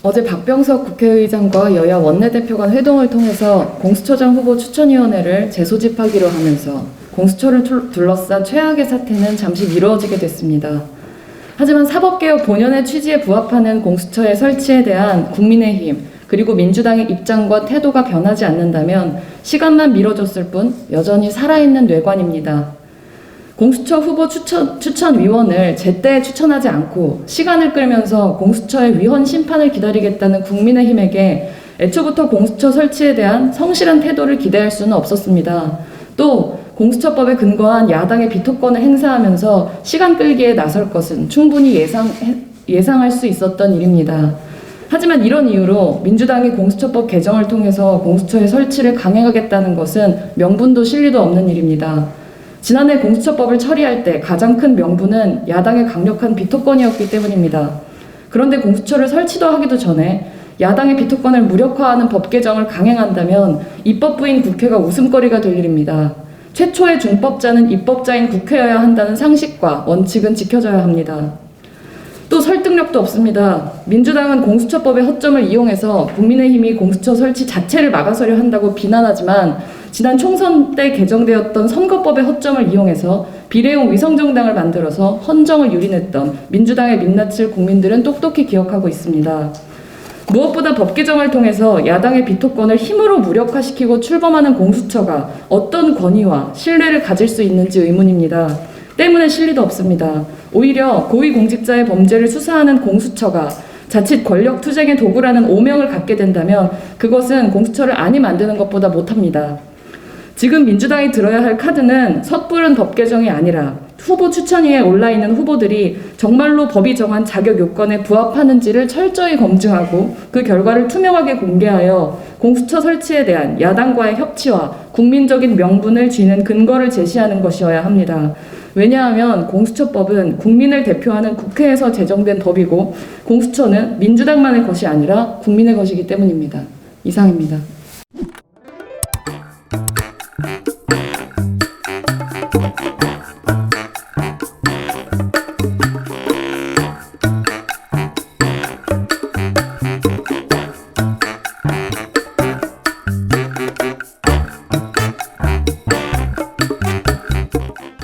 어제 박병석 국회의장과 여야 원내대표 간 회동을 통해서 공수처장 후보 추천위원회를 재소집하기로 하면서 공수처를 둘러싼 최악의 사태는 잠시 미뤄지게 됐습니다. 하지만 사법개혁 본연의 취지에 부합하는 공수처의 설치에 대한 국민의힘 그리고 민주당의 입장과 태도가 변하지 않는다면 시간만 미뤄졌을 뿐 여전히 살아있는 뇌관입니다. 공수처 후보 추천위원을 제때 추천하지 않고 시간을 끌면서 공수처의 위헌 심판을 기다리겠다는 국민의힘에게 애초부터 공수처 설치에 대한 성실한 태도를 기대할 수는 없었습니다. 또 공수처법에 근거한 야당의 비토권을 행사하면서 시간 끌기에 나설 것은 충분히 예상할 수 있었던 일입니다. 하지만 이런 이유로 민주당이 공수처법 개정을 통해서 공수처의 설치를 강행하겠다는 것은 명분도 실리도 없는 일입니다. 지난해 공수처법을 처리할 때 가장 큰 명분은 야당의 강력한 비토권이었기 때문입니다. 그런데 공수처를 설치도 하기도 전에 야당의 비토권을 무력화하는 법 개정을 강행한다면 입법부인 국회가 웃음거리가 될 일입니다. 최초의 준법자는 입법자인 국회여야 한다는 상식과 원칙은 지켜져야 합니다. 또 설득력도 없습니다. 민주당은 공수처법의 허점을 이용해서 국민의힘이 공수처 설치 자체를 막아서려 한다고 비난하지만 지난 총선 때 개정되었던 선거법의 허점을 이용해서 비례용 위성정당을 만들어서 헌정을 유린했던 민주당의 민낯을 국민들은 똑똑히 기억하고 있습니다. 무엇보다 법 개정을 통해서 야당의 비토권을 힘으로 무력화시키고 출범하는 공수처가 어떤 권위와 신뢰를 가질 수 있는지 의문입니다. 때문에 실리도 없습니다. 오히려 고위공직자의 범죄를 수사하는 공수처가 자칫 권력 투쟁의 도구라는 오명을 갖게 된다면 그것은 공수처를 안이 만드는 것보다 못합니다. 지금 민주당이 들어야 할 카드는 섣부른 법 개정이 아니라 후보 추천위에 올라있는 후보들이 정말로 법이 정한 자격 요건에 부합하는지를 철저히 검증하고 그 결과를 투명하게 공개하여 공수처 설치에 대한 야당과의 협치와 국민적인 명분을 쥐는 근거를 제시하는 것이어야 합니다. 왜냐하면 공수처법은 국민을 대표하는 국회에서 제정된 법이고 공수처는 민주당만의 것이 아니라 국민의 것이기 때문입니다. 이상입니다.